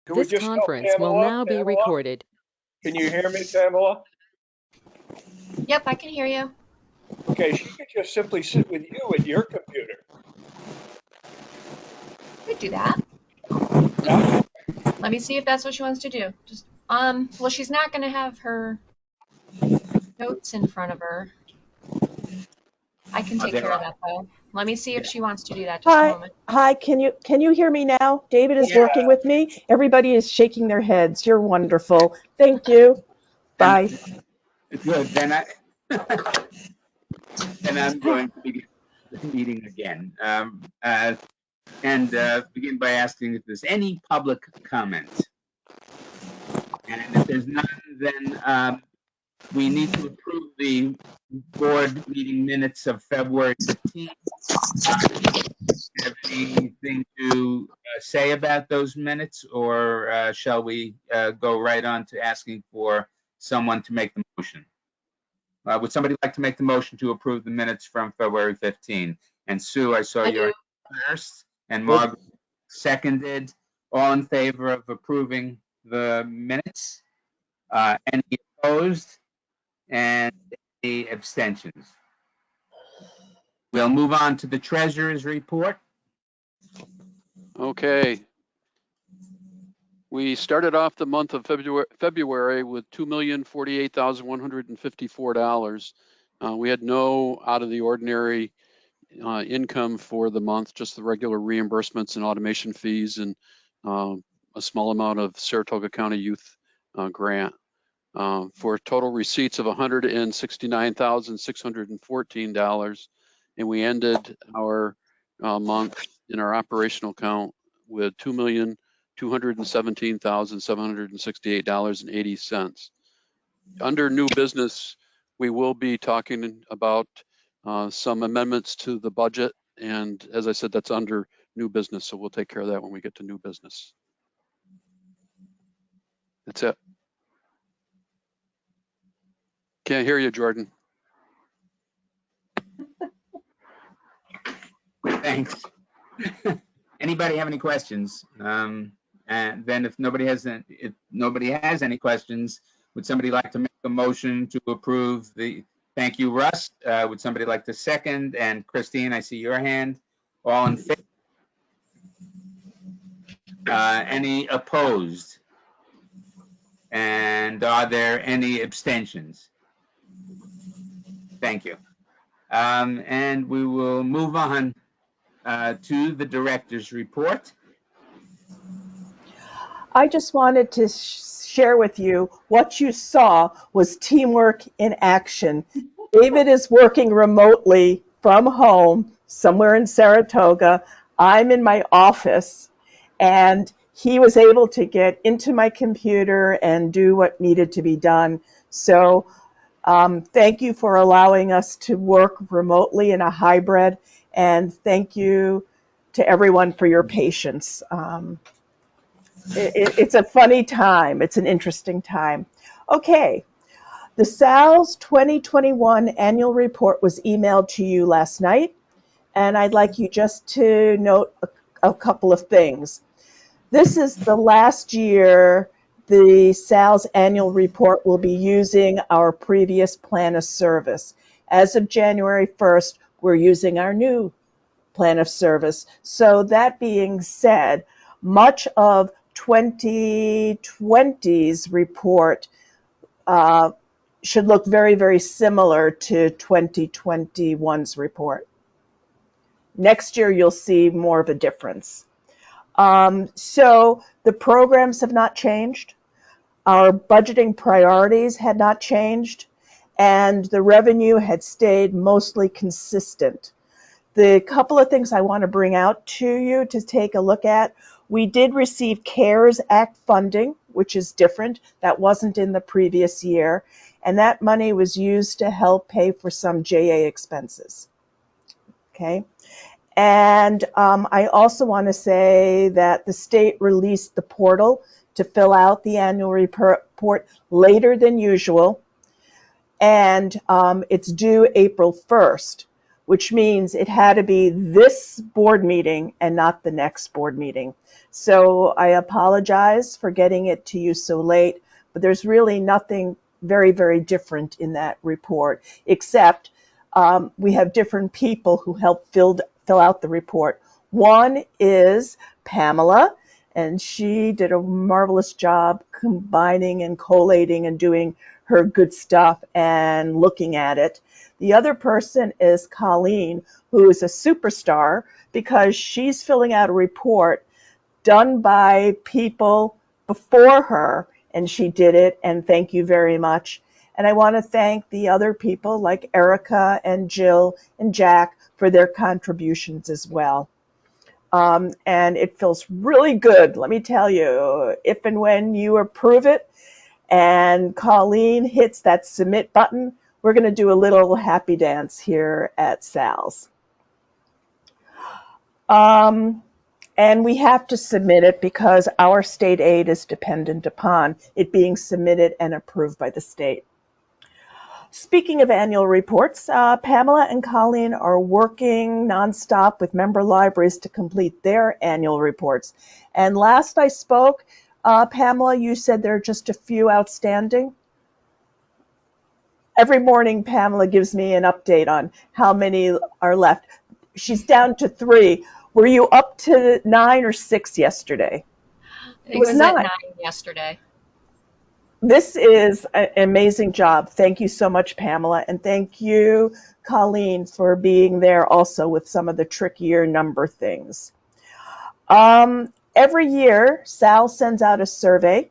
Can we This just help conference will Pamela? now be Pamela? recorded. Can you hear me, Pamela? Yep, I can hear you. Okay, she could just simply sit with you at your computer. Could do that. Yeah? Let me see if that's what she wants to do. Just well, she's not going to have her notes in front of her. I can take care of that though. Let me see if she wants to do that. Just a moment. Hi, can you hear me now? David is Yeah. working with me. Everybody is shaking their heads. You're wonderful. Thank you. Bye. Good. Then I'm going to begin the meeting again, and begin by asking if there's any public comment. And if there's none, then we need to approve the board meeting minutes of February 15th. Have anything to say about those minutes, or shall we go right on to asking for someone to make the motion? Would somebody like to make the motion to approve the minutes from February 15? And Sue, I saw your first, and Margaret seconded. All in favor of approving the minutes? Any opposed? And any abstentions? We'll move on to the treasurer's report. Okay. We started off the month of February with $2,048,154. We had no out of the ordinary income for the month, just the regular reimbursements and automation fees and a small amount of Saratoga County Youth grant. For total receipts of $169,614, and we ended our month in our operational account with $2,217,768.80. Under new business, we will be talking about some amendments to the budget, and as I said, that's under new business, so we'll take care of that when we get to new business. That's it. Can't hear you, Jordan. Thanks. Anybody have any questions? And then if nobody has any questions, would somebody like to make a motion to approve the, thank you, Russ. Would somebody like to second? And Christine, I see your hand. All in favor? Any opposed? And are there any abstentions? Thank you. And we will move on to the director's report. I just wanted to share with you what you saw was teamwork in action. David is working remotely from home somewhere in Saratoga. I'm in my office, and he was able to get into my computer and do what needed to be done. So thank you for allowing us to work remotely in a hybrid, and thank you to everyone for your patience. It's a funny time. It's an interesting time. Okay, the SALS 2021 annual report was emailed to you last night, and I'd like you just to note a couple of things. This is the last year the SALS annual report will be using our previous plan of service. As of January 1st, we're using our new plan of service. So that being said, much of 2020's report should look very, very similar to 2021's report. Next year, you'll see more of a difference. So the programs have not changed. Our budgeting priorities had not changed, and the revenue had stayed mostly consistent. The couple of things I want to bring out to you to take a look at, we did receive CARES Act funding, which is different. That wasn't in the previous year, and that money was used to help pay for some JA expenses. Okay. And I also want to say that the state released the portal to fill out the annual report later than usual, and it's due April 1st. which means it had to be this board meeting and not the next board meeting. So I apologize for getting it to you so late, but there's really nothing very, very different in that report, except we have different people who help fill out the report. One is Pamela, and she did a marvelous job combining and collating and doing her good stuff and looking at it. The other person is Colleen, who is a superstar because she's filling out a report done by people before her, and she did it, and thank you very much. And I want to thank the other people like Erica and Jill and Jack for their contributions as well. And it feels really good, let me tell you, if and when you approve it and Colleen hits that submit button, we're going to do a little happy dance here at SALS. And we have to submit it because our state aid is dependent upon it being submitted and approved by the state. Speaking of annual reports, Pamela and Colleen are working nonstop with member libraries to complete their annual reports. And last I spoke, Pamela, you said there are just a few outstanding. Every morning, Pamela gives me an update on how many are left. She's down to 3. Were you up to 9 or 6 yesterday? I think it was at 9 yesterday. This is an amazing job. Thank you so much, Pamela. And thank you, Colleen, for being there also with some of the trickier number things. Every year, SAL sends out a survey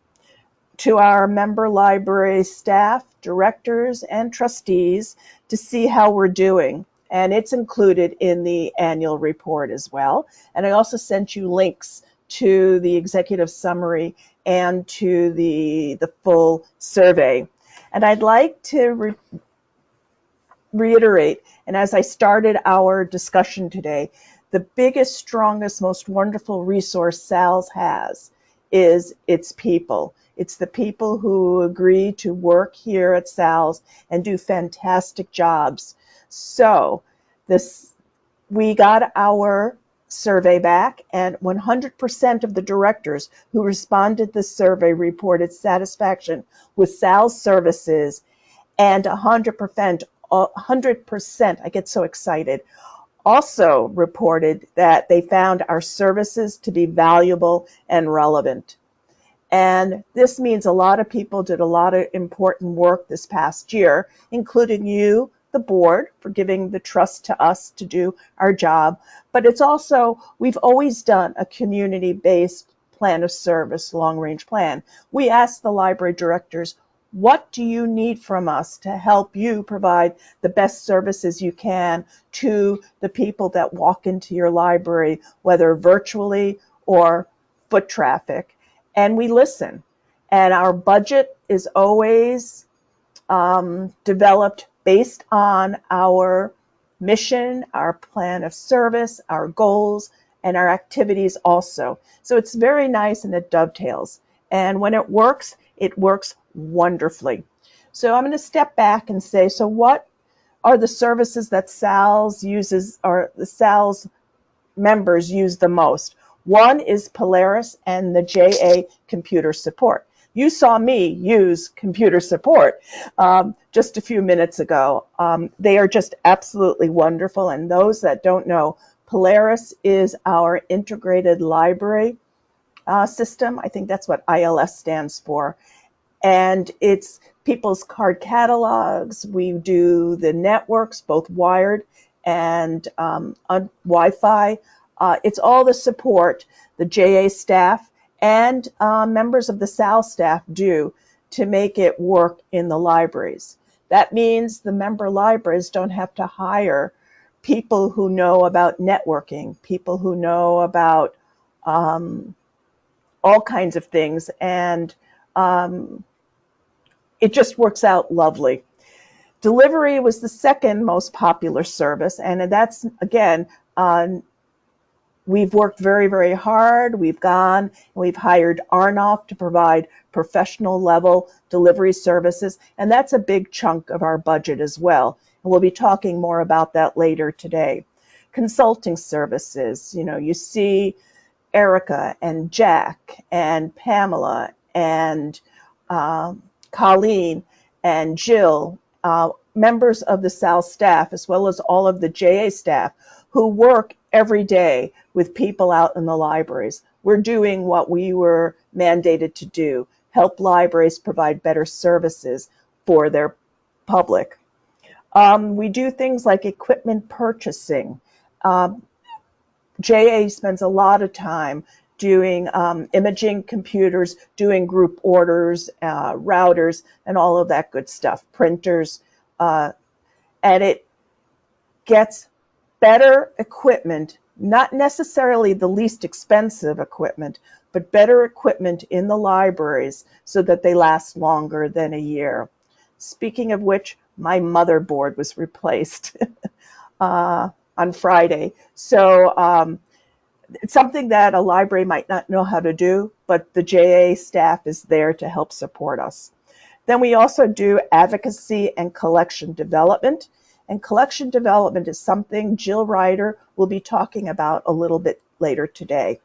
to our member library staff, directors, and trustees to see how we're doing. And it's included in the annual report as well. And I also sent you links to the executive summary and to the full survey. And I'd like to reiterate, and as I started our discussion today, the biggest, strongest, most wonderful resource SALS has is its people. It's the people who agree to work here at SALS and do fantastic jobs. So we got our survey back, and 100% of the directors who responded to the survey reported satisfaction with SALS services, and 100%, I get so excited, also reported that they found our services to be valuable and relevant. And this means a lot of people did a lot of important work this past year, including you, the board, for giving the trust to us to do our job. But it's also, we've always done a community-based plan of service, long-range plan. We ask the library directors, what do you need from us to help you provide the best services you can to the people that walk into your library, whether virtually or foot traffic? And we listen. And our budget is always developed based on our mission, our plan of service, our goals, and our activities also. So it's very nice and it dovetails. And when it works wonderfully. So I'm going to step back and say, so what are the services that SALS uses, or the SALS members use the most? One is Polaris and the JA computer support. You saw me use computer support just a few minutes ago. They are just absolutely wonderful. And those that don't know, Polaris is our integrated library system. I think that's what ILS stands for. And it's people's card catalogs. We do the networks, both wired and on Wi-Fi. It's all the support the JA staff and members of the SAL staff do to make it work in the libraries. That means the member libraries don't have to hire people who know about networking, people who know about all kinds of things, and it just works out lovely. Delivery was the second most popular service, and that's, again, we've worked very, very hard. We've gone and we've hired Arnoff to provide professional level delivery services, and that's a big chunk of our budget as well. And we'll be talking more about that later today. Consulting services, you see Erica and Jack and Pamela and Colleen and Jill, members of the SALS staff, as well as all of the JA staff who work every day with people out in the libraries. We're doing what we were mandated to do, help libraries provide better services for their public. We do things like equipment purchasing. JA spends a lot of time doing imaging computers, doing group orders, routers, and all of that good stuff, printers, and it gets better equipment, not necessarily the least expensive equipment, but better equipment in the libraries so that they last longer than a year. Speaking of which, my motherboard was replaced on Friday. So it's something that a library might not know how to do, but the JA staff is there to help support us. Then we also do advocacy and collection development. And collection development is something Jill Ryder will be talking about a little bit later today.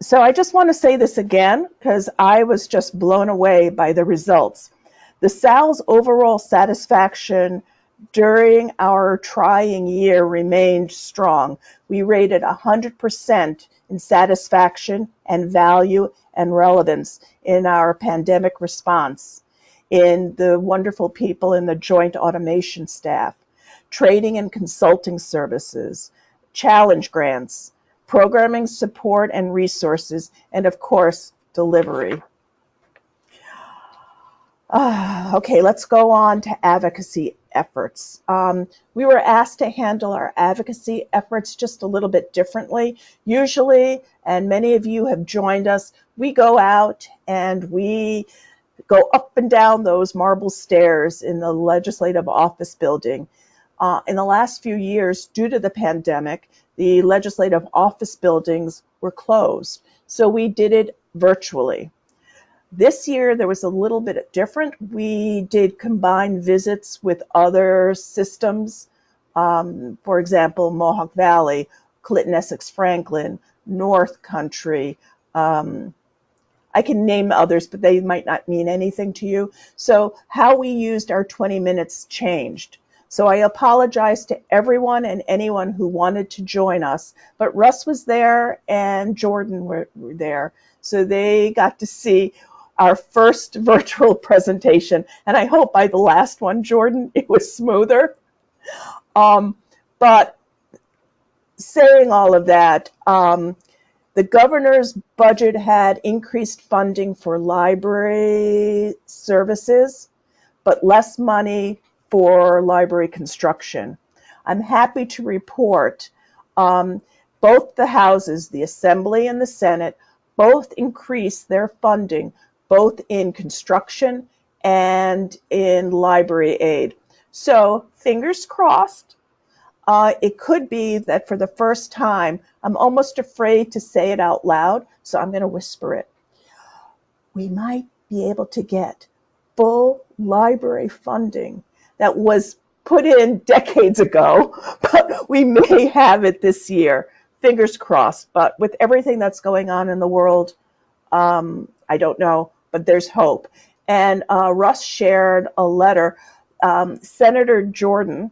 So I just want to say this again because I was just blown away by the results. The SALS overall satisfaction during our trying year remained strong. We rated 100% in satisfaction and value and relevance in our pandemic response, in the wonderful people in the joint automation staff, training and consulting services, challenge grants, programming support and resources, and of course, delivery. Okay, let's go on to advocacy efforts. We were asked to handle our advocacy efforts just a little bit differently. Usually, and many of you have joined us, we go out and we go up and down those marble stairs in the legislative office building. In the last few years, due to the pandemic, the legislative office buildings were closed. So we did it virtually. This year, there was a little bit different. We did combined visits with other systems. For example, Mohawk Valley, Clinton Essex Franklin, North Country. I can name others, but they might not mean anything to you. So how we used our 20 minutes changed. So I apologize to everyone and anyone who wanted to join us, but Russ was there and Jordan were there. So they got to see our first virtual presentation. And I hope by the last one, Jordan, it was smoother. But saying all of that, the governor's budget had increased funding for library services, but less money for library construction. I'm happy to report both the houses, the Assembly and the Senate, both increased their funding, both in construction and in library aid. So fingers crossed. It could be that for the first time, I'm almost afraid to say it out loud, so I'm going to whisper it. We might be able to get full library funding that was put in decades ago, but we may have it this year. Fingers crossed. But with everything that's going on in the world, I don't know, but there's hope. And Russ shared a letter. Senator Jordan,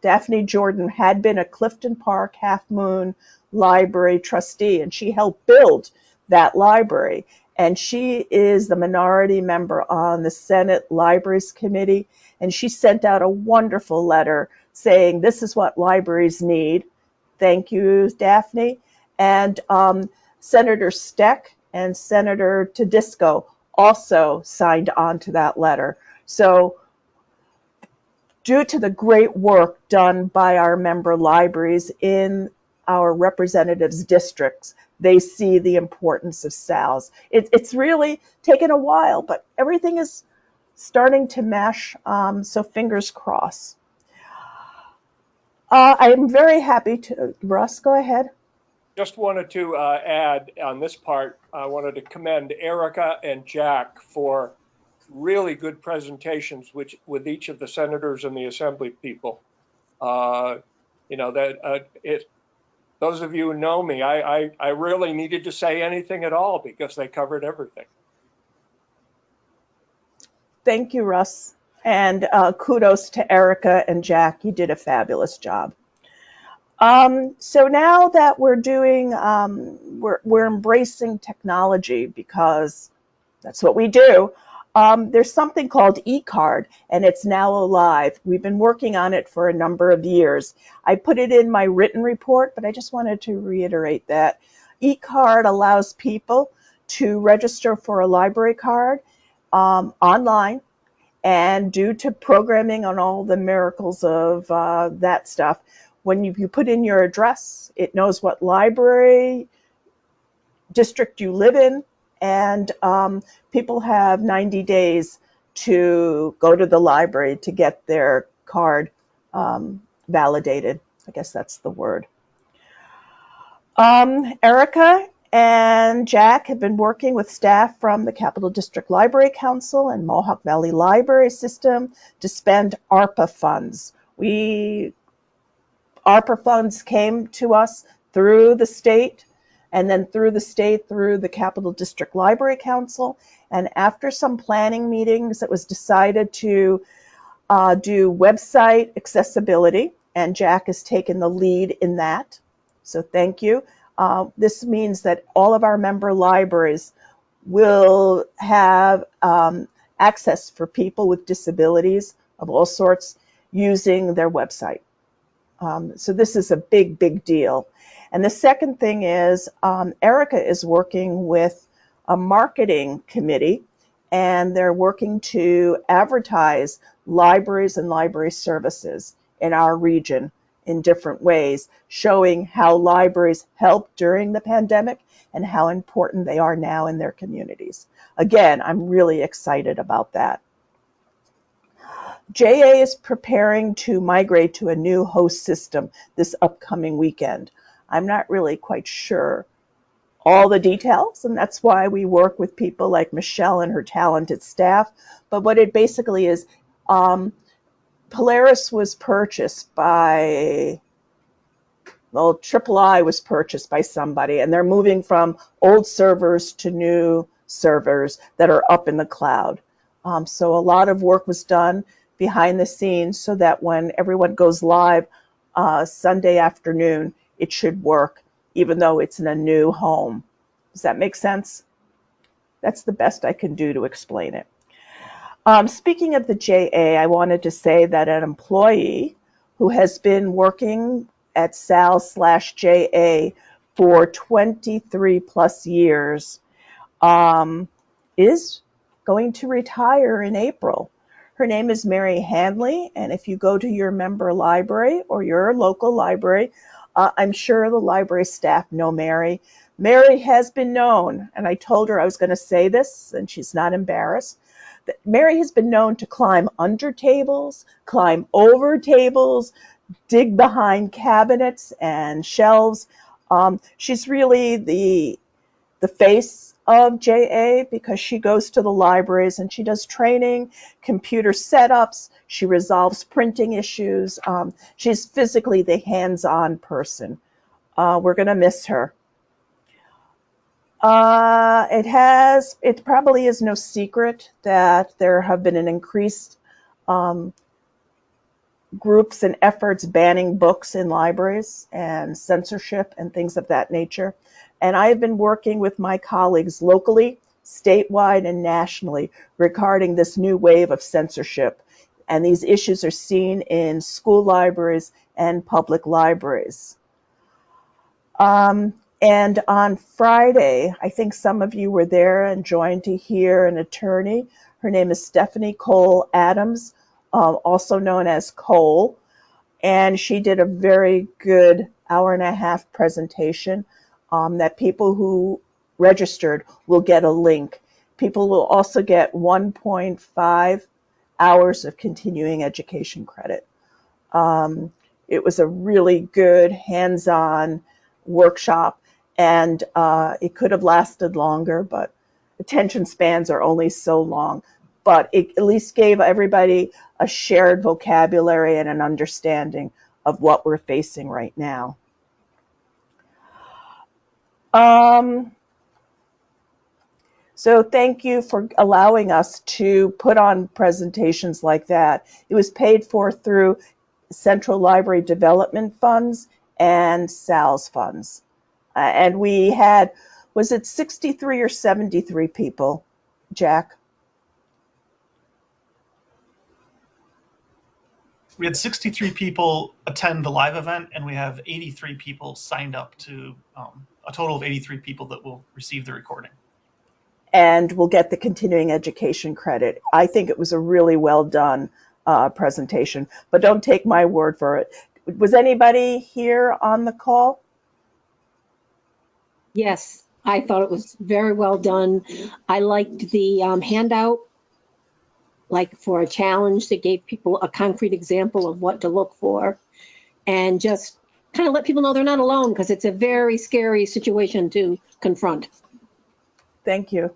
Daphne Jordan, had been a Clifton Park Half Moon Library trustee, and she helped build that library. And she is the minority member on the Senate Libraries Committee, and she sent out a wonderful letter saying, this is what libraries need. Thank you, Daphne. And Senator Steck and Senator Tedisco also signed on to that letter. So due to the great work done by our member libraries in our representatives' districts, they see the importance of SALS. It's really taken a while, but everything is starting to mesh, so fingers crossed. I'm very happy to, Russ, go ahead. Just wanted to add on this part, I wanted to commend Erica and Jack for really good presentations with each of the senators and the assembly people. You know, those of you who know me, I rarely needed to say anything at all because they covered everything. Thank you, Russ. And kudos to Erica and Jack. You did a fabulous job. So now that we're doing, we're embracing technology because that's what we do. There's something called eCard, and it's now alive. We've been working on it for a number of years. I put it in my written report, but I just wanted to reiterate that. eCard allows people to register for a library card online, and due to programming on all the miracles of that stuff, when you put in your address, it knows what library district you live in, and people have 90 days to go to the library to get their card validated. I guess that's the word. Erica and Jack have been working with staff from the Capital District Library Council and Mohawk Valley Library System to spend ARPA funds. ARPA funds came to us through the state, and then through the state, through the Capital District Library Council. And after some planning meetings, it was decided to do website accessibility, and Jack has taken the lead in that. So thank you. This means that all of our member libraries will have access for people with disabilities of all sorts using their website. So this is a big, big deal. And the second thing is Erica is working with a marketing committee, and they're working to advertise libraries and library services in our region in different ways, showing how libraries helped during the pandemic and how important they are now in their communities. Again, I'm really excited about that. JA is preparing to migrate to a new host system this upcoming weekend. I'm not really quite sure all the details, and that's why we work with people like Michelle and her talented staff. But what it basically is, Polaris was purchased by, well, III was purchased by somebody, and they're moving from old servers to new servers that are up in the cloud. So a lot of work was done behind the scenes so that when everyone goes live Sunday afternoon, it should work, even though it's in a new home. Does that make sense? That's the best I can do to explain it. Speaking of the JA, I wanted to say that an employee who has been working at SALS/JA for 23 plus years is going to retire in April. Her name is Mary Hanley, and if you go to your member library or your local library, I'm sure the library staff know Mary. Mary has been known, and I told her I was going to say this, and she's not embarrassed, that Mary has been known to climb under tables, climb over tables, dig behind cabinets and shelves. She's really the face of JA because she goes to the libraries and she does training, computer setups, she resolves printing issues. She's physically the hands-on person. We're going to miss her. It probably is no secret that there have been an increased groups and efforts banning books in libraries and censorship and things of that nature. And I have been working with my colleagues locally, statewide, and nationally regarding this new wave of censorship. And these issues are seen in school libraries and public libraries. And on Friday, I think some of you were there and joined to hear an attorney. Her name is Stephanie Cole Adams, also known as Cole. And she did a very good hour-and-a-half presentation that people who registered will get a link. People will also get 1.5 hours of continuing education credit. It was a really good hands-on workshop, and it could have lasted longer, but attention spans are only so long. but it at least gave everybody a shared vocabulary and an understanding of what we're facing right now. So thank you for allowing us to put on presentations like that. It was paid for through Central Library Development Funds and SALS funds. And we had, was it 63 or 73 people, Jack? We had 63 people attend the live event, and we have 83 people signed up to, a total of 83 people that will receive the recording. And we'll get the continuing education credit. I think it was a really well done presentation, but don't take my word for it. Was anybody here on the call? Yes, I thought it was very well done. I liked the handout, like for a challenge that gave people a concrete example of what to look for, and just kind of let people know they're not alone, because it's a very scary situation to confront. Thank you.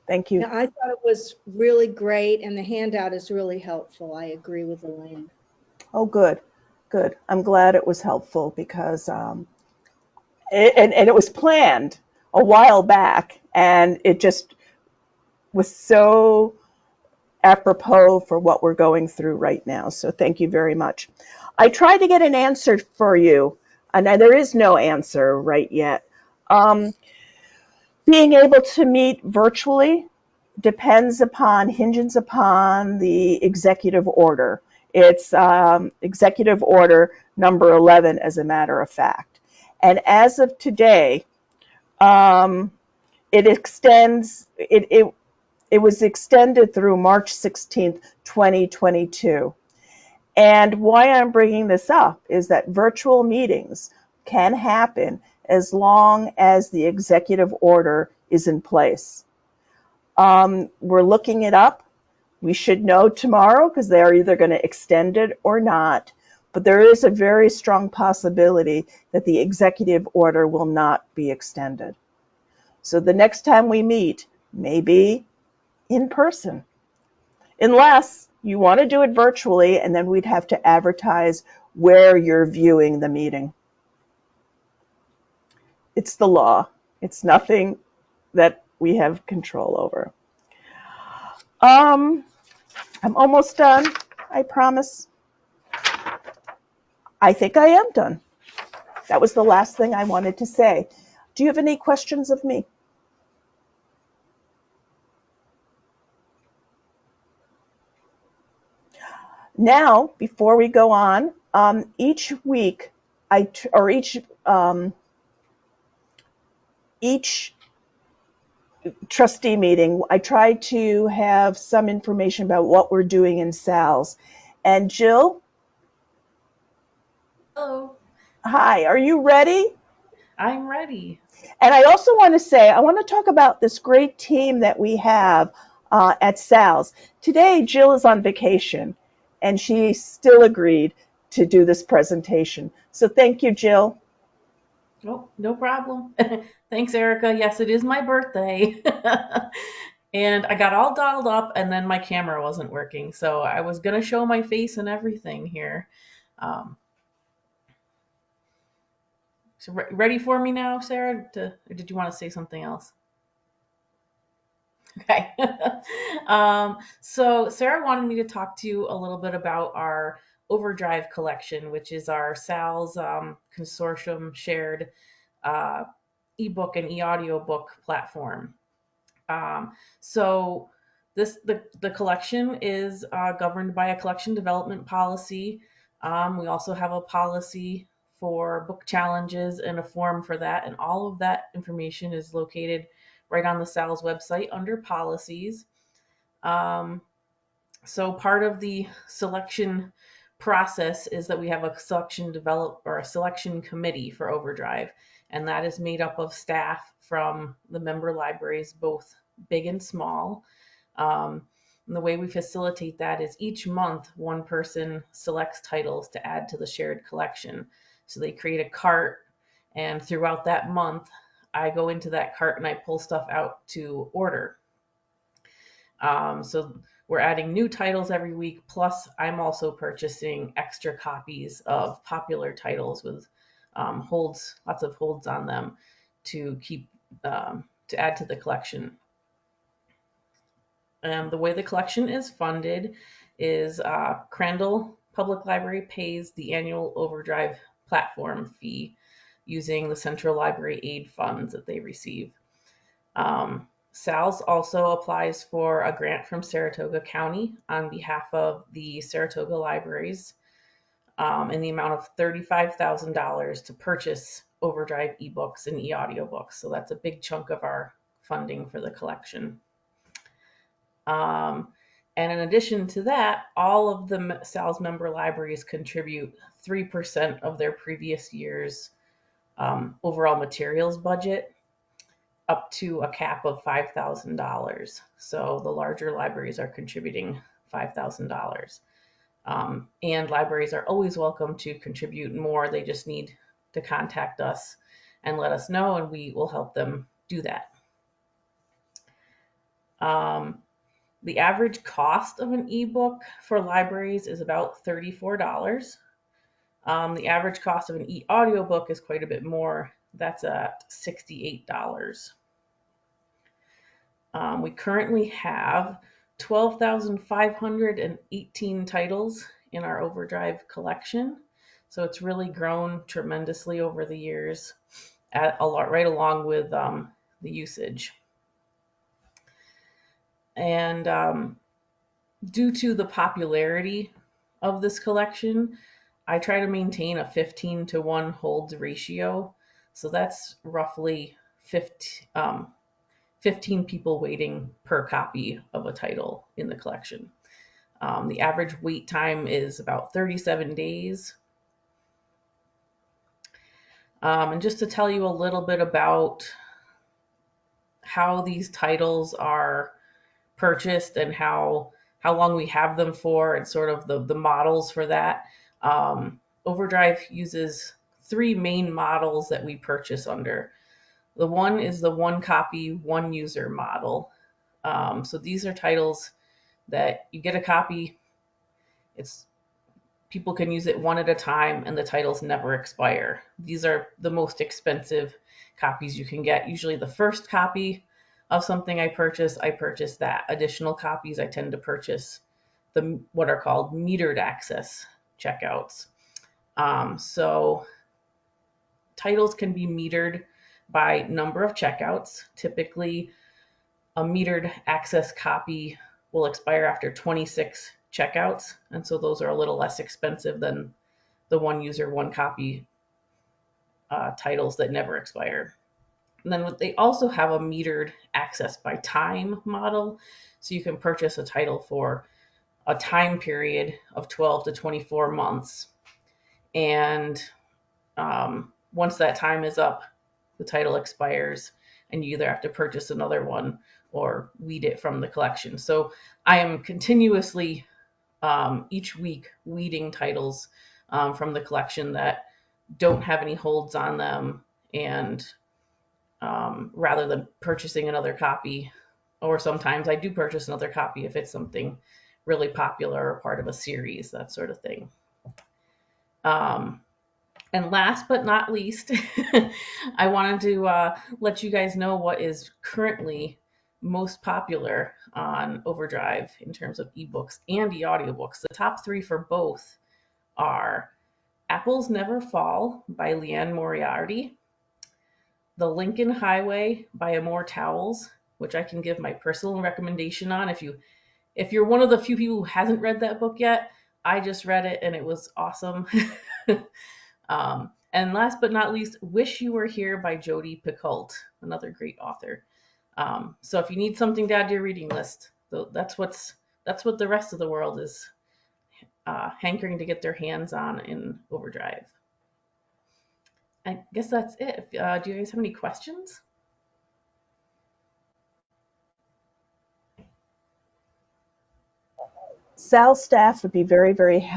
Thank you. Yeah, I thought it was really great, and the handout is really helpful. I agree with Elaine. Oh, good, good. I'm glad it was helpful because, it was planned a while back, and it just was so apropos for what we're going through right now. So thank you very much. I tried to get an answer for you, and there is no answer right yet. Being able to meet virtually hinges upon the executive order. It's executive order number 11, as a matter of fact. And as of today, it was extended through March 16th, 2022. And why I'm bringing this up is that virtual meetings can happen as long as the executive order is in place. We're looking it up. We should know tomorrow because they are either going to extend it or not. But there is a very strong possibility that the executive order will not be extended. So the next time we meet, maybe in person, unless you want to do it virtually, and then we'd have to advertise where you're viewing the meeting. It's the law. It's nothing that we have control over. I'm almost done, I promise. I think I am done. That was the last thing I wanted to say. Do you have any questions of me? Now, before we go on, each week, each trustee meeting, I try to have some information about what we're doing in SALS. And Jill? Hello, Hi, are you ready? I'm ready. And I also want to say, I want to talk about this great team that we have at SALS. Today, Jill is on vacation, and she still agreed to do this presentation. So thank you, Jill. Oh, no problem. Thanks, Erica. Yes, it is my birthday. And I got all dolled up and then my camera wasn't working. So I was going to show my face and everything here. So ready for me now, Sarah? Or did you want to say something else? Okay. So Sarah wanted me to talk to you a little bit about our Overdrive Collection, which is our SALS consortium shared ebook and e-audio book platform. So the collection is governed by a collection development policy. We also have a policy for book challenges and a form for that, and all of that information is located right on the SALS website under policies. So part of the selection process is that we have a selection committee for Overdrive, and that is made up of staff from the member libraries, both big and small. And the way we facilitate that is each month one person selects titles to add to the shared collection. So they create a cart, and throughout that month, I go into that cart and I pull stuff out to order. So we're adding new titles every week. Plus, I'm also purchasing extra copies of popular titles with holds, lots of holds on them to keep to add to the collection. The way the collection is funded is Crandall Public Library pays the annual Overdrive platform fee using the Central Library Aid funds that they receive. SALS also applies for a grant from Saratoga County on behalf of the Saratoga libraries in the amount of $35,000 to purchase Overdrive ebooks and e-audiobooks. So that's a big chunk of our funding for the collection. And in addition to that, all of the SALS member libraries contribute 3% of their previous year's overall materials budget, up to a cap of $5,000. So the larger libraries are contributing $5,000. And libraries are always welcome to contribute more. They just need to contact us and let us know, and we will help them do that. The average cost of an ebook for libraries is about $34. The average cost of an e-audiobook is quite a bit more. That's at $68. We currently have 12,518 titles in our Overdrive collection. So it's really grown tremendously over the years, right along with the usage. And due to the popularity of this collection, I try to maintain a 15-to-1 holds ratio. So that's roughly 15 people waiting per copy of a title in the collection. The average wait time is about 37 days. And just to tell you a little bit about how these titles are purchased and how long we have them for, and sort of the models for that. Overdrive uses 3 main models that we purchase under. The one is the one copy, one user model. So these are titles that you get a copy, people can use it one at a time, and the titles never expire. These are the most expensive copies you can get. Usually the first copy of something I purchase that. Additional copies I tend to purchase what are called metered access checkouts. So titles can be metered by number of checkouts. Typically, a metered access copy will expire after 26 checkouts, and so those are a little less expensive than the one user, one copy titles that never expire. And then they also have a metered access by time model, so you can purchase a title for a time period of 12 to 24 months. And once that time is up, the title expires, and you either have to purchase another one or weed it from the collection. So I am continuously, each week, weeding titles from the collection that don't have any holds on them, and rather than purchasing another copy, or sometimes I do purchase another copy if it's something really popular or part of a series, that sort of thing. And last but not least, I wanted to let you guys know what is currently most popular on Overdrive in terms of ebooks and e-audiobooks. The top 3 for both are Apples Never Fall by Leanne Moriarty, The Lincoln Highway by Amor Towles, which I can give my personal recommendation on. If you're one of the few people who hasn't read that book yet, I just read it and it was awesome. And last but not least, Wish You Were Here by Jodi Picoult, another great author. So if you need something to add to your reading list, that's what the rest of the world is hankering to get their hands on in Overdrive. I guess that's it. Do you guys have any questions? SALS staff would be very, very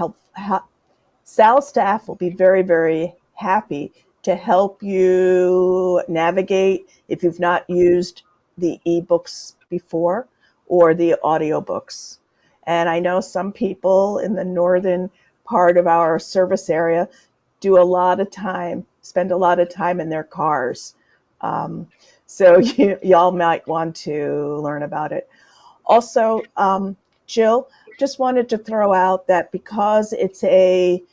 SALS staff will be very, very happy to help you navigate if you've not used the ebooks before. or the audiobooks. And I know some people in the northern part of our service area spend a lot of time in their cars. So y'all might want to learn about it. Also, Jill, just wanted to throw out that because it's a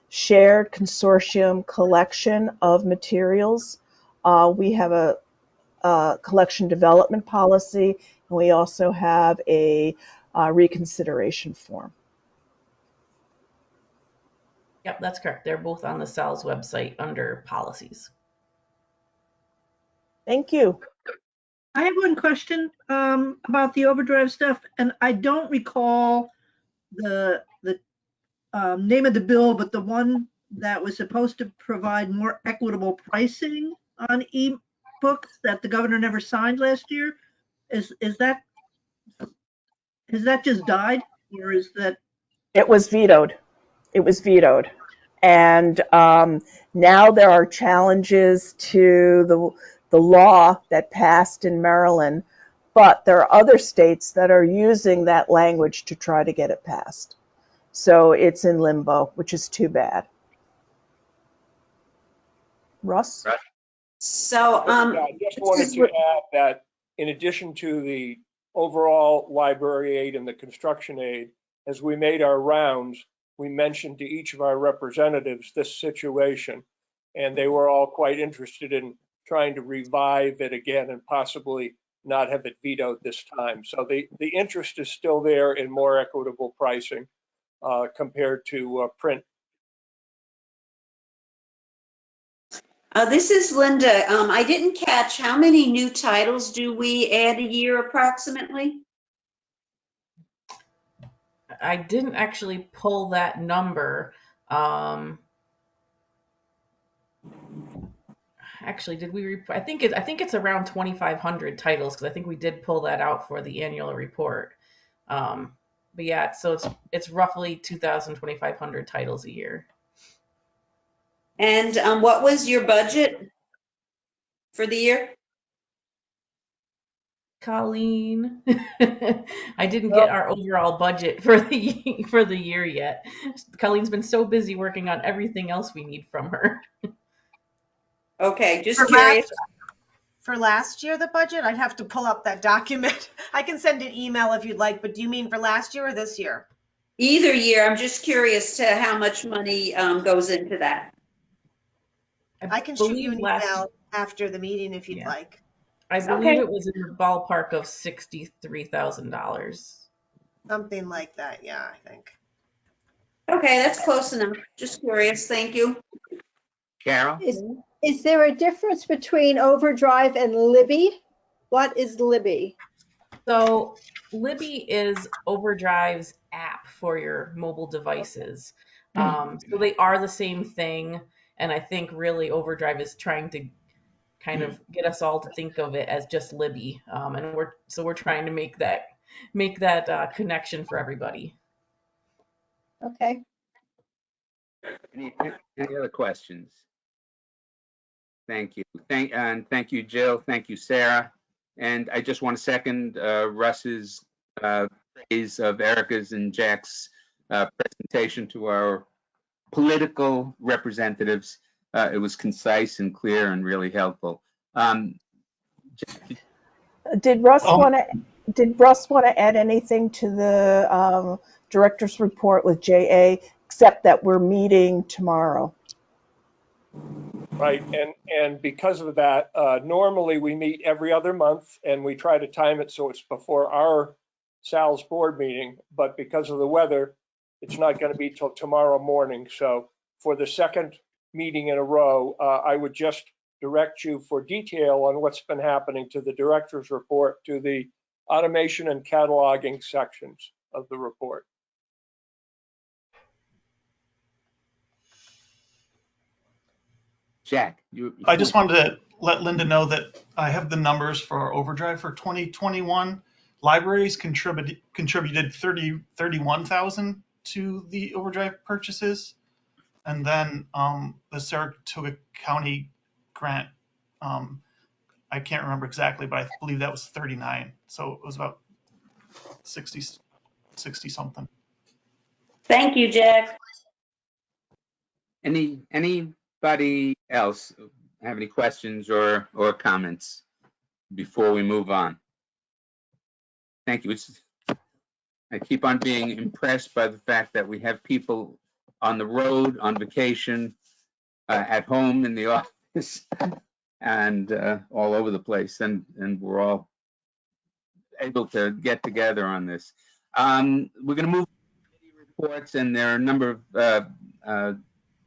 shared consortium collection of materials, we have a collection development policy, and we also have a reconsideration form. Yep, that's correct. They're both on the SALS website under policies. Thank you. I have one question about the Overdrive stuff, and I don't recall the name of the bill, but the one that was supposed to provide more equitable pricing on e-books that the governor never signed last year. Has that just died, or is that? It was vetoed. It was vetoed. And now there are challenges to the law that passed in Maryland, but there are other states that are using that language to try to get it passed. So it's in limbo, which is too bad. Russ? So, Yeah, I just wanted to add that in addition to the overall library aid and the construction aid, as we made our rounds, we mentioned to each of our representatives this situation, and they were all quite interested in trying to revive it again and possibly not have it vetoed this time. So the interest is still there in more equitable pricing compared to print. this is Linda. I didn't catch how many new titles do we add a year approximately? I didn't actually pull that number. Actually, did we? I think it's around 2,500 titles because I think we did pull that out for the annual report. But yeah, so it's roughly 2,000, 2,500 titles a year. And what was your budget for the year? Colleen, I didn't get our overall budget for the year yet. Colleen's been so busy working on everything else we need from her. Okay, just curious. For last year, the budget? I'd have to pull up that document. I can send an email if you'd like, but do you mean for last year or this year? Either year. I'm just curious to how much money goes into that. I can shoot you an email after the meeting if you'd like. I believe it was in the ballpark of $63,000. Something like that, yeah, I think. Okay, that's close enough. Just curious. Thank you. Carol? Is there a difference between Overdrive and Libby? What is Libby? So Libby is Overdrive's app for your mobile devices. So they are the same thing. And I think really Overdrive is trying to kind of get us all to think of it as just Libby. And we're trying to make that connection for everybody. Okay. Any other questions? Thank you. Thank you, Jill. Thank you, Sarah. And I just want to second Russ's praise of Erica's and Jack's presentation to our political representatives. It was concise and clear and really helpful. Did Russ want to add anything to the director's report with JA, except that we're meeting tomorrow? Right, and because of that, normally we meet every other month, and we try to time it so it's before our SALS board meeting. But because of the weather, it's not going to be till tomorrow morning. So for the second meeting in a row, I would just direct you for detail on what's been happening to the director's report, to the automation and cataloging sections of the report. Jack, I just wanted to let Linda know that I have the numbers for Overdrive for 2021. Libraries contributed 31,000 to the Overdrive purchases, and then the Saratoga County grant, I can't remember exactly, but I believe that was 39. So it was about 60 something. Thank you, Jack. Anybody else have any questions or comments before we move on? Thank you. I keep on being impressed by the fact that we have people on the road, on vacation, at home, in the office, and all over the place, and we're all able to get together on this. We're going to move to committee reports, and there are a number of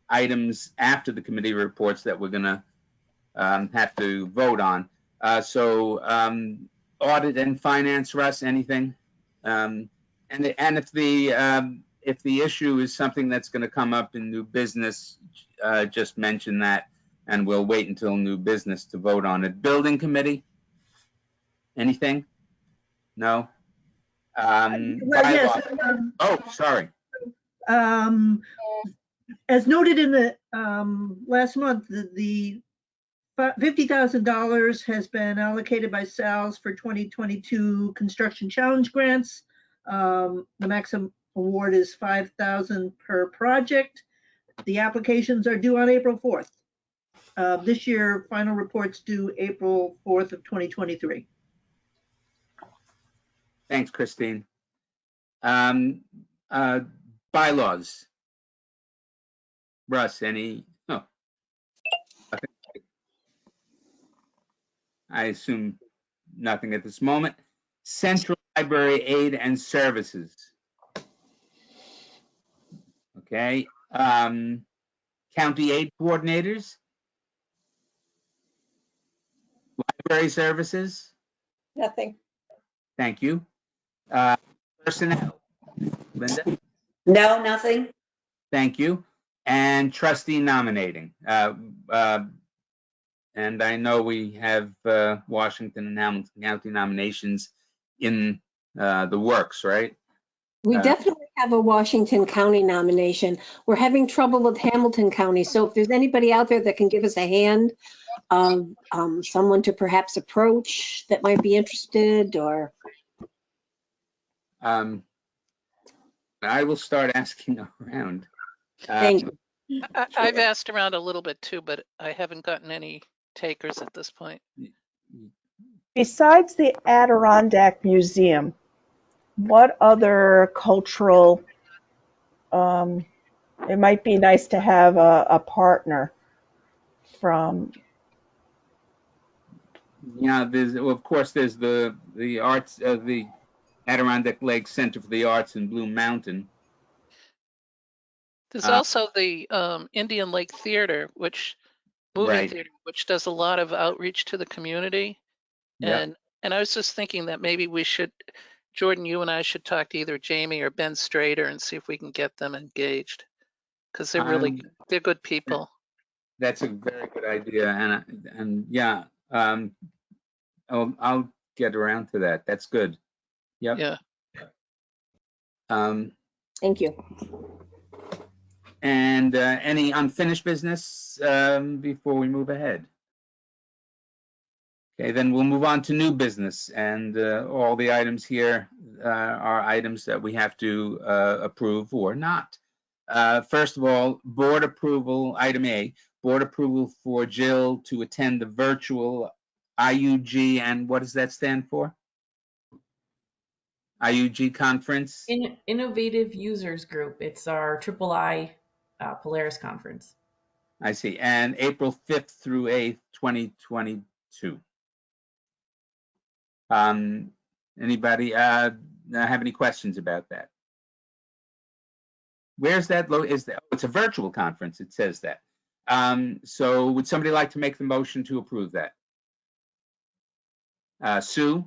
items after the committee reports that we're going to have to vote on. So audit and finance, Russ, anything? And if the issue is something that's going to come up in new business, just mention that, and we'll wait until new business to vote on it. Building committee, anything? No. Well, yes. Oh, sorry. As noted in the last month, the $50,000 has been allocated by SALS for 2022 construction challenge grants. The maximum award is $5,000 per project. The applications are due on April 4th. This year, final reports due April 4th of 2023. Thanks, Christine. Bylaws. Russ, any? Oh. I assume nothing at this moment. Central Library Aid and Services. Okay. County aid coordinators. Library services. Nothing. Thank you. Personnel. Linda. No, nothing. Thank you. And trustee nominating. And I know we have Washington and Hamilton County nominations in the works, right? We definitely have a Washington County nomination. We're having trouble with Hamilton County. So if there's anybody out there that can give us a hand of someone to perhaps approach that might be interested, or. I will start asking around. Thank you. I've asked around a little bit too, but I haven't gotten any takers at this point. Besides the Adirondack Museum, what other cultural, it might be nice to have a partner from. Yeah, of course, there's the arts of the Adirondack Lake Center for the Arts in Blue Mountain. There's also the Indian Lake Theater, which theater, which does a lot of outreach to the community. Yep. And I was just thinking that maybe we should, Jordan, you and I should talk to either Jamie or Ben Strader and see if we can get them engaged, because they're good people. That's a very good idea, and yeah, I'll get around to that. That's good. Yep. Yeah. Thank you. And any unfinished business before we move ahead? Okay, then we'll move on to new business, and all the items here are items that we have to approve or not. First of all, board approval, item A, board approval for Jill to attend the virtual IUG, and what does that stand for? IUG conference? Innovative Users Group. It's our III Polaris conference. I see, and April 5th through 8th, 2022. Anybody have any questions about that? Where's that? It's a virtual conference. It says that. So would somebody like to make the motion to approve that? Sue,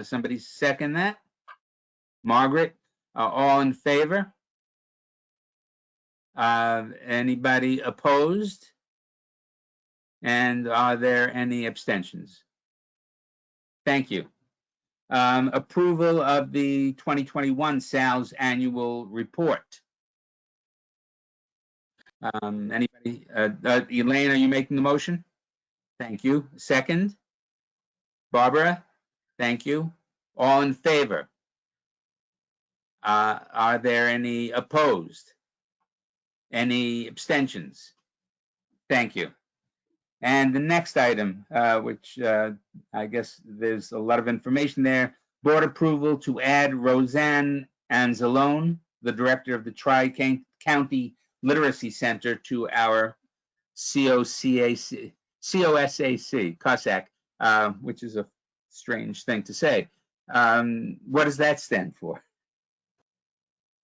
somebody second that? Margaret, all in favor? Anybody opposed? And are there any abstentions? Thank you. Approval of the 2021 SALS annual report. Anybody? Elaine, are you making the motion? Thank you. Second? Barbara? Thank you. All in favor? Are there any opposed? Any abstentions? Thank you. And the next item, which I guess there's a lot of information there, board approval to add Roseanne Anzalone, the director of the Tri-County Literacy Center, to our COSAC, which is a strange thing to say. What does that stand for?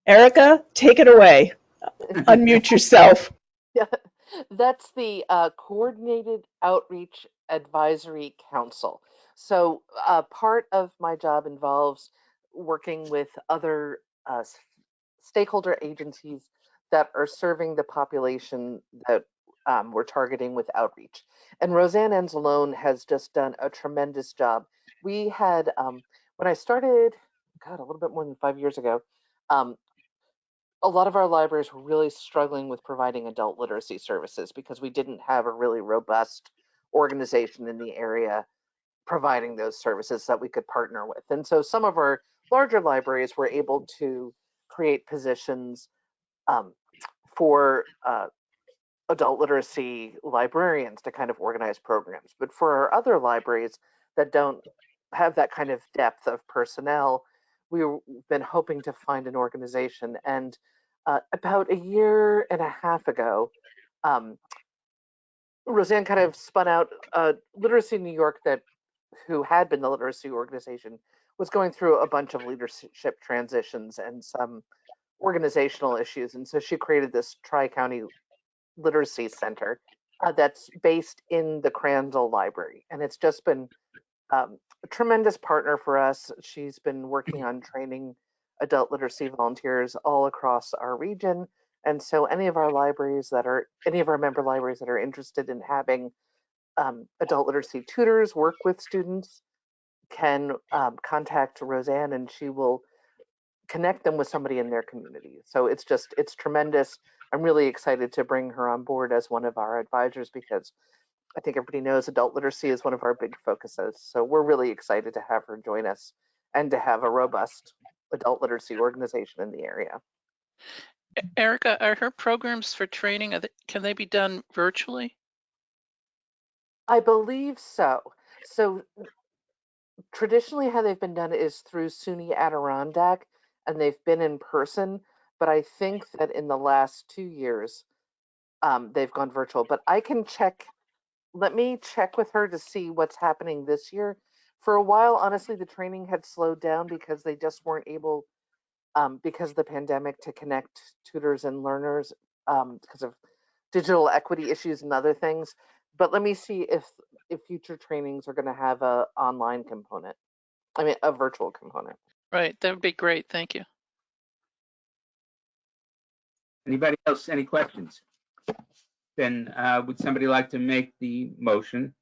Erica, take it away. Unmute yourself. Yeah, that's the Coordinated Outreach Advisory Council. So part of my job involves working with other stakeholder agencies that are serving the population that we're targeting with outreach. And Roseanne Anzalone has just done a tremendous job. We had, when I started, God, a little bit more than 5 years ago, a lot of our libraries were really struggling with providing adult literacy services because we didn't have a really robust organization in the area providing those services that we could partner with. And so some of our larger libraries were able to create positions for adult literacy librarians to kind of organize programs. But for our other libraries that don't have that kind of depth of personnel, we've been hoping to find an organization. And about a year and a half ago, Roseanne kind of spun out Literacy New York, who had been the literacy organization, was going through a bunch of leadership transitions and some organizational issues. And so she created this Tri-County Literacy Center that's based in the Crandall Library. And it's just been a tremendous partner for us. She's been working on training adult literacy volunteers all across our region. And so any of our member libraries that are interested in having adult literacy tutors work with students can contact Roseanne, and she will connect them with somebody in their community. So it's tremendous. I'm really excited to bring her on board as one of our advisors because I think everybody knows adult literacy is one of our big focuses. So we're really excited to have her join us and to have a robust adult literacy organization in the area. Erica, are her programs for training, can they be done virtually? I believe so. So traditionally how they've been done is through SUNY Adirondack, and they've been in person. But I think that in the last 2 years, they've gone virtual. But I can check. Let me check with her to see what's happening this year. For a while, honestly, the training had slowed down because they just weren't able, because of the pandemic, to connect tutors and learners because of digital equity issues and other things. But let me see if future trainings are going to have a online component. I mean, a virtual component. Right, that would be great. Thank you. Anybody else, any questions? Then would somebody like to make the motion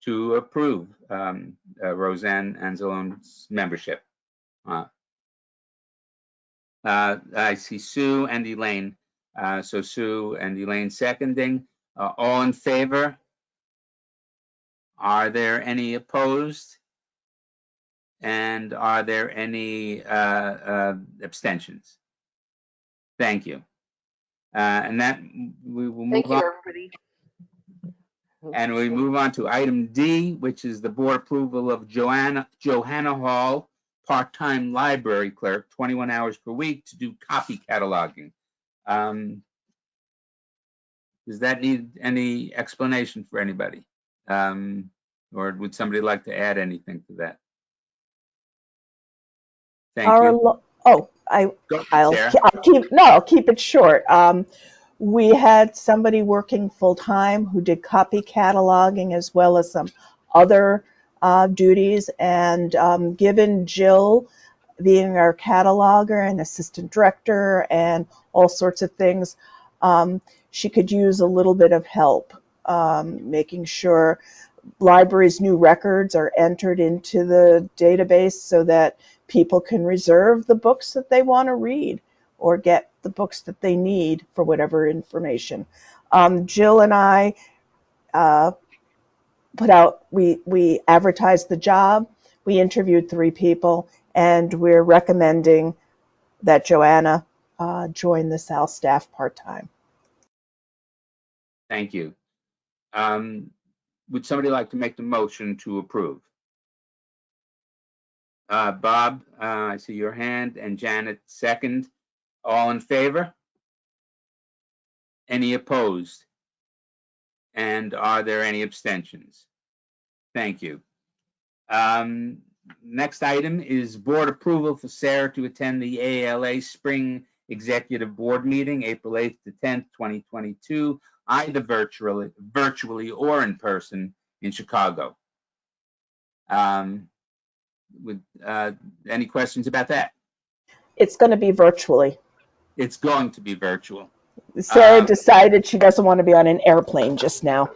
to approve Roseanne Anzalone's membership? I see Sue and Elaine. So Sue and Elaine seconding. All in favor? Are there any opposed? And are there any abstentions? Thank you. And that we will move on. Thank you, everybody. And we move on to item D, which is the board approval of Johanna Hall, part-time library clerk, 21 hours per week to do copy cataloging. Does that need any explanation for anybody? Or would somebody like to add anything to that? Thank you. I'll keep it short. We had somebody working full-time who did copy cataloging as well as some other duties, and given Jill being our cataloger and assistant director and all sorts of things, she could use a little bit of help making sure libraries' new records are entered into the database so that people can reserve the books that they want to read or get the books that they need for whatever information. Jill and I we advertised the job, we interviewed 3 people, and we're recommending that Joanna join the SALS staff part-time. Thank you. Would somebody like to make the motion to approve? Bob, I see your hand, and Janet second. All in favor? Any opposed? And are there any abstentions? Thank you. Next item is board approval for Sarah to attend the ALA Spring Executive Board Meeting, April 8th to 10th, 2022, either virtually or in person in Chicago. Any questions about that? It's going to be virtually. It's going to be virtual. Sarah decided she doesn't want to be on an airplane just now.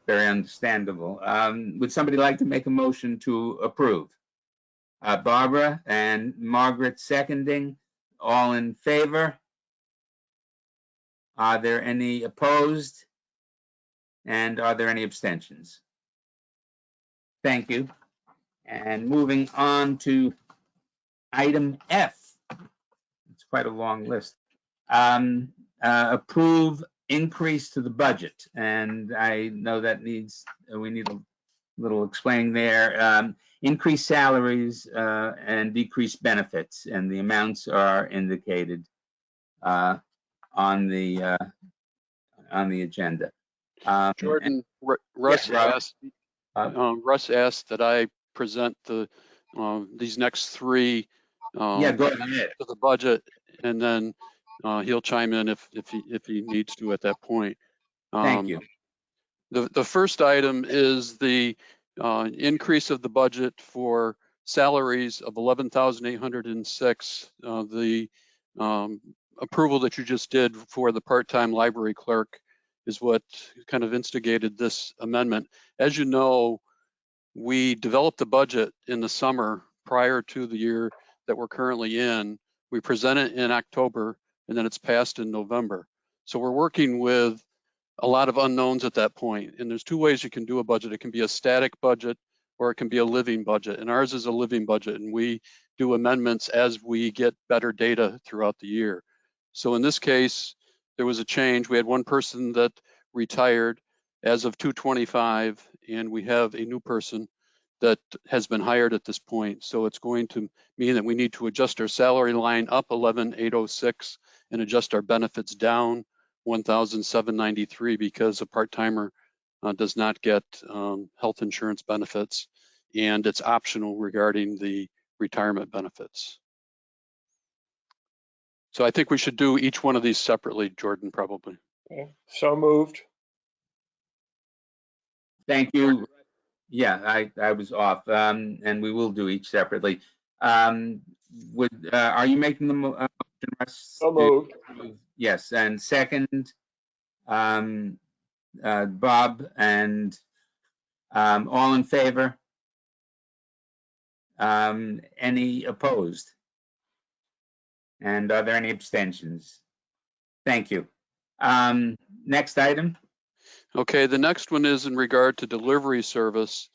Very understandable. Would somebody like to make a motion to approve? Barbara and Margaret seconding. All in favor? Are there any opposed? And are there any abstentions? Thank you. And moving on to item F. It's quite a long list. Approve increase to the budget. And I know that we need a little explaining there. Increase salaries and decrease benefits, and the amounts are indicated on the agenda. Jordan, Russ asked that I present these next three yeah, go ahead. to the budget, and then he'll chime in if he needs to at that point. Thank you. The first item is the increase of the budget for salaries of $11,806. The approval that you just did for the part-time library clerk is what kind of instigated this amendment. As you know, we developed the budget in the summer prior to the year that we're currently in. We present it in October, and then it's passed in November. So we're working with a lot of unknowns at that point. And there's two ways you can do a budget. It can be a static budget or it can be a living budget. And ours is a living budget, and we do amendments as we get better data throughout the year. So in this case, there was a change. We had one person that retired as of 2/25, and we have a new person that has been hired at this point. So it's going to mean that we need to adjust our salary line up 11,806 and adjust our benefits down 1,793 because a part-timer does not get health insurance benefits, and it's optional regarding the retirement benefits. So I think we should do each one of these separately, Jordan, probably. Okay. So moved. Thank you. Yeah, I was off, and we will do each separately. Are you making the motion, Russ? So moved. Yes, and second, Bob, and all in favor? Any opposed? And are there any abstentions? Thank you. Next item. Okay, the next one is in regard to delivery service.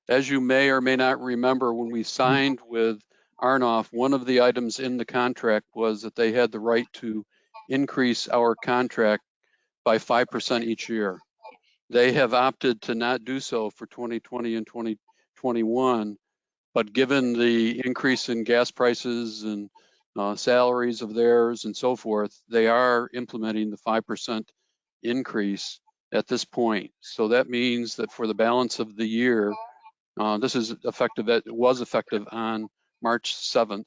As you may or may not remember, when we signed with Arnoff, one of the items in the contract was that they had the right to increase our contract by 5% each year. They have opted to not do so for 2020 and 2021, but given the increase in gas prices and salaries of theirs and so forth, they are implementing the 5% increase at this point. So that means that for the balance of the year, this is effective, it was effective on March 7th.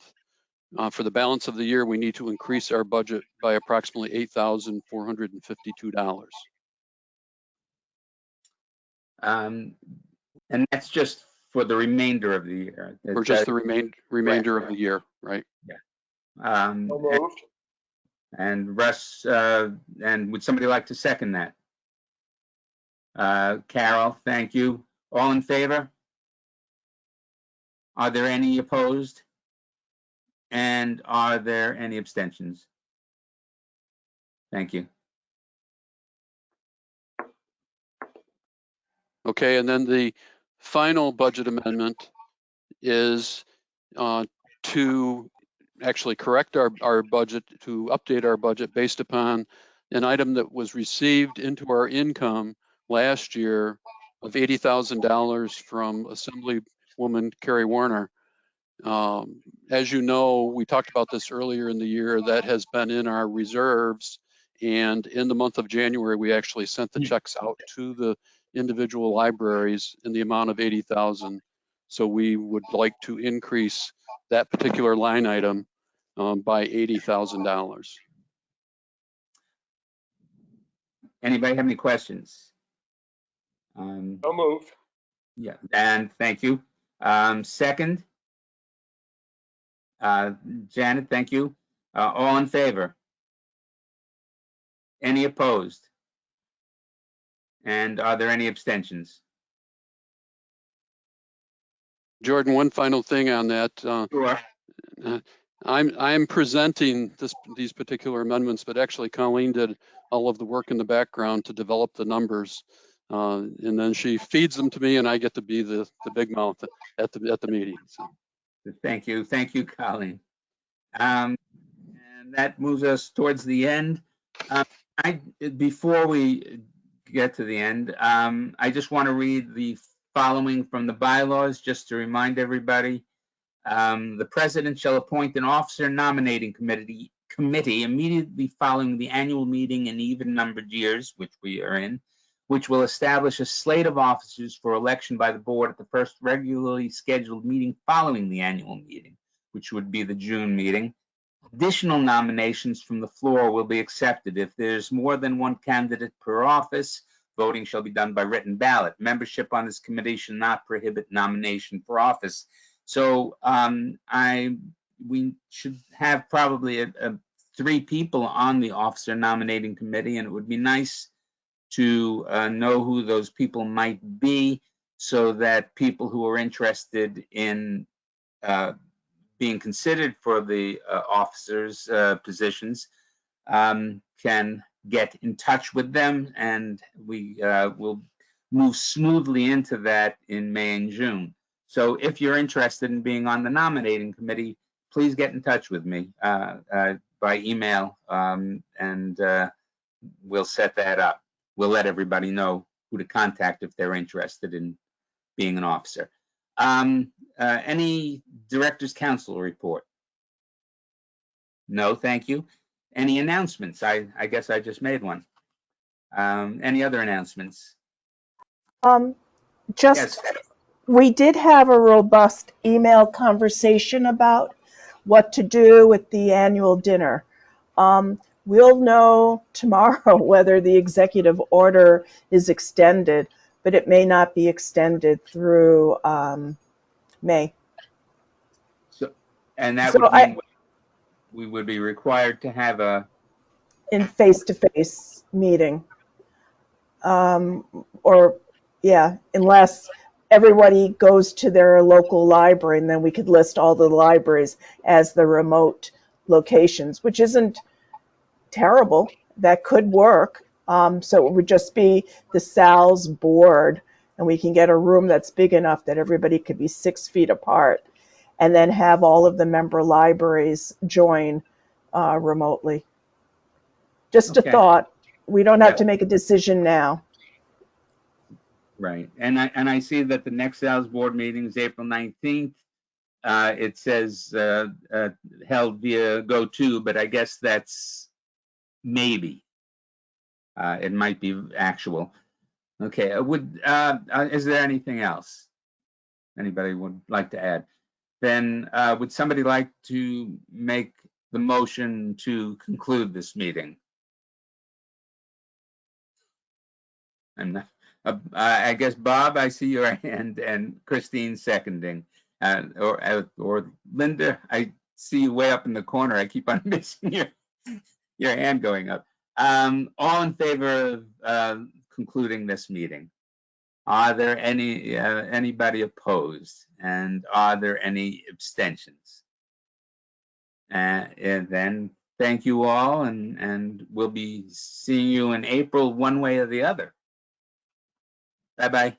For the balance of the year, we need to increase our budget by approximately $8,452. And that's just for the remainder of the year. For just the remainder of the year, right? Yeah. So moved. And Russ, and would somebody like to second that? Carol, thank you. All in favor? Are there any opposed? And are there any abstentions? Thank you. Okay, and then the final budget amendment is to actually correct our budget, to update our budget based upon an item that was received into our income last year of $80,000 from Assemblywoman Carrie Warner. As you know, we talked about this earlier in the year, that has been in our reserves. And in the month of January, we actually sent the checks out to the individual libraries in the amount of $80,000. So we would like to increase that particular line item by $80,000. Anybody have any questions? So moved. Yeah, and thank you. Second, Janet, thank you. All in favor? Any opposed? And are there any abstentions? Jordan, one final thing on that. Sure. I'm presenting these particular amendments, but actually Colleen did all of the work in the background to develop the numbers, and then she feeds them to me, and I get to be the big mouth at the meeting. So. Thank you, Colleen. And that moves us towards the end. Before we get to the end, I just want to read the following from the bylaws, just to remind everybody. The president shall appoint an officer nominating committee immediately following the annual meeting in even-numbered years, which we are in, which will establish a slate of officers for election by the board at the first regularly scheduled meeting following the annual meeting, which would be the June meeting. Additional nominations from the floor will be accepted. If there's more than one candidate per office, voting shall be done by written ballot. Membership on this committee shall not prohibit nomination for office. So we should have probably 3 people on the officer nominating committee, and it would be nice to know who those people might be, so that people who are interested in being considered for the officers' positions can get in touch with them, and we will move smoothly into that in May and June. So if you're interested in being on the nominating committee, please get in touch with me by email, and we'll set that up. We'll let everybody know who to contact if they're interested in being an officer. Any Directors Council report? No, thank you. Any announcements? I guess I just made one. Any other announcements? Just, Yes. we did have a robust email conversation about what to do with the annual dinner. We'll know tomorrow whether the executive order is extended, but it may not be extended through May. And that So would mean we would be required to have a face-to-face meeting. Unless everybody goes to their local library, and then we could list all the libraries as the remote locations, which isn't terrible. That could work. So it would just be the SALS board, and we can get a room that's big enough that everybody could be 6 feet apart, and then have all of the member libraries join remotely. Just a thought. We don't have to make a decision now. Right. And I see that the next SALS board meeting is April 19th. It says held via GoTo, but I guess that's maybe. It might be actual. Okay. Is there anything else anybody would like to add? Then would somebody like to make the motion to conclude this meeting? I guess, Bob, I see your hand, and Christine seconding. Or Linda, I see you way up in the corner. I keep on missing your hand going up. All in favor of concluding this meeting? Are there anybody opposed? And are there any abstentions? And then thank you all, and we'll be seeing you in April one way or the other. Bye-bye.